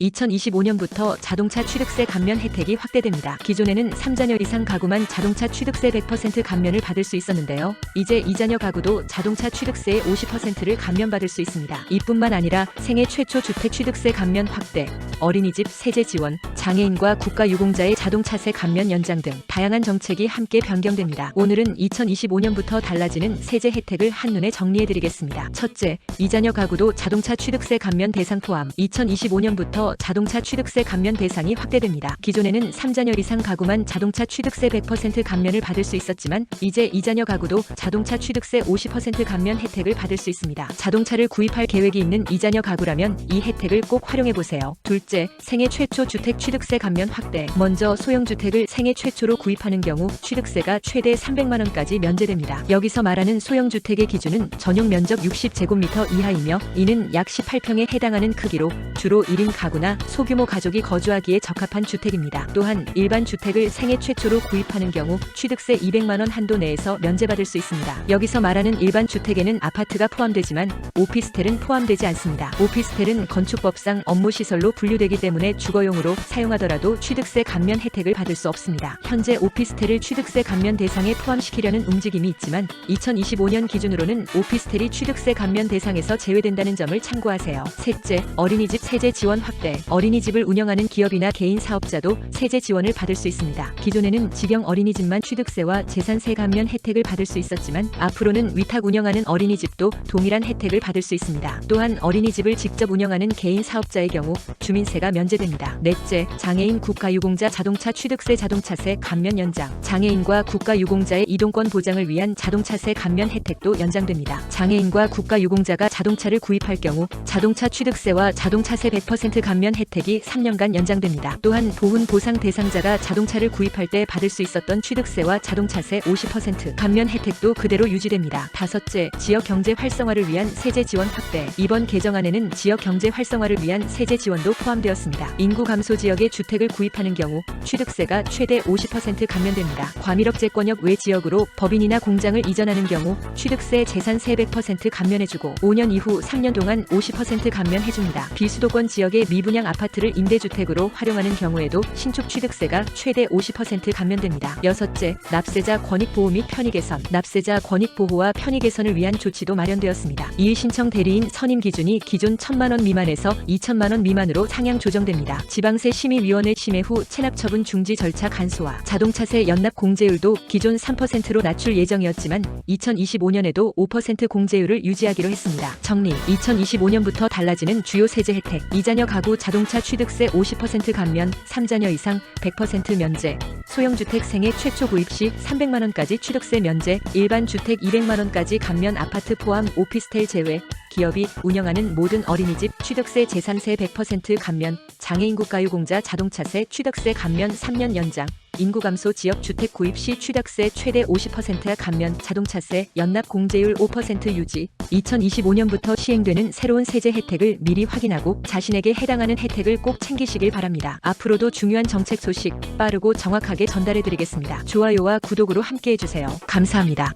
2025년부터 자동차 취득세 감면 혜택이 확대됩니다. 기존에는 3자녀 이상 가구만 자동차 취득세 100% 감면을 받을 수 있었는데요. 이제 2자녀 가구도 자동차 취득세의 50%를 감면받을 수 있습니다. 이뿐만 아니라 생애 최초 주택 취득세 감면 확대, 어린이집 세제 지원, 장애인과 국가유공자의 자동차세 감면 연장 등 다양한 정책이 함께 변경됩니다. 오늘은 2025년부터 달라지는 세제 혜택을 한눈에 정리해드리겠습니다. 첫째, 2자녀 가구도 자동차 취득세 감면 대상 포함. 2025년부터 자동차 취득세 감면 대상이 확대됩니다. 기존에는 3자녀 이상 가구만 자동차 취득세 100% 감면을 받을 수 있었지만 이제 2자녀 가구도 자동차 취득세 50% 감면 혜택을 받을 수 있습니다. 자동차를 구입할 계획이 있는 2자녀 가구라면 이 혜택을 꼭 활용해보세요. 둘째, 생애 최초 주택 취득세 감면 확대. 먼저 소형주택을 생애 최초로 구입하는 경우 취득세가 최대 300만원까지 면제됩니다. 여기서 말하는 소형주택의 기준은 전용 면적 60제곱미터 이하이며 이는 약 18평에 해당하는 크기로 주로 1인 가구나 소규모 가족이 거주하기에 적합한 주택입니다. 또한 일반 주택을 생애 최초로 구입하는 경우 취득세 200만원 한도 내에서 면제받을 수 있습니다. 여기서 말하는 일반 주택에는 아파트가 포함되지만 오피스텔은 포함되지 않습니다. 오피스텔은 건축법상 업무시설로 분류되기 때문에 주거용으로 사용하더라도 취득세 감면 혜택을 받을 수 없습니다. 현재 오피스텔을 취득세 감면 대상에 포함시키려는 움직임이 있지만 2025년 기준으로는 오피스텔이 취득세 감면 대상에서 제외된다는 점을 참고하세요. 셋째, 어린이집 세제 지원 확대. 어린이집을 운영하는 기업이나 개인 사업자도 세제 지원을 받을 수 있습니다. 기존에는 직영 어린이집만 취득세와 재산세 감면 혜택을 받을 수 있었지만 앞으로는 위탁 운영하는 어린이집도 동일한 혜택을 받을 수 있습니다. 또한 어린이집을 직접 운영하는 개인 사업자의 경우 주민세가 면제됩니다. 넷째, 장애인 국가유공자 자동차 취득세 자동차세 감면 연장. 장애인과 국가유공자의 이동권 보장을 위한 자동차세 감면 혜택도 연장됩니다. 장애인과 국가유공자가 자동차를 구입할 경우 자동차 취득세와 자동차세 100% 감면 혜택이 3년간 연장됩니다. 또한 보훈 보상 대상자가 자동차를 구입할 때 받을 수 있었던 취득세와 자동차세 50% 감면 혜택도 그대로 유지됩니다. 다섯째, 지역 경제 활성화를 위한 세제 지원 확대. 이번 개정안에는 지역 경제 활성화를 위한 세제 지원도 포함되었습니다. 인구 감소 지역에 주택을 구입하는 경우 취득세가 최대 50% 감면됩니다. 과밀업재권역 외 지역으로 법인이나 공장을 이전하는 경우 취득세 재산세 100% 감면해주고 5년 이후 3년 동안 50% 감면해줍니다. 비수도권 지역의 미분양 아파트를 임대주택으로 활용하는 경우에도 신축 취득세가 최대 50% 감면됩니다. 여섯째, 납세자 권익보호 및 편의 개선. 납세자 권익보호와 편의 개선을 위한 조치도 마련되었습니다. 이의신청 대리인 선임 기준이 기존 1,000만원 미만에서 2,000만원 미만으로 상향 조정됩니다. 지방세 심의위원회 심의 후 체납처분 중지 절차 간소화. 자동차세 연납 공제율도 기존 3%로 낮출 예정이었지만 2025년에도 5% 공제율을 유지하기로 했습니다. 정리. 2025년부터 달라지는 주요 세제 혜택. 2자녀 가구 자동차 취득세 50% 감면, 3자녀 이상 100% 면제, 소형주택 생애 최초 구입 시 300만원까지 취득세 면제, 일반 주택 200만원까지 감면 아파트 포함 오피스텔 제외, 기업이 운영하는 모든 어린이집 취득세 재산세 100% 감면, 장애인 국가유공자 자동차세 취득세 감면 3년 연장, 인구 감소 지역 주택 구입 시 취득세 최대 50% 감면, 자동차세 연납 공제율 5% 유지. 2025년부터 시행되는 새로운 세제 혜택을 미리 확인하고 자신에게 해당하는 혜택을 꼭 챙기시길 바랍니다. 앞으로도 중요한 정책 소식 빠르고 정확하게 전달해드리겠습니다. 좋아요와 구독으로 함께해주세요. 감사합니다.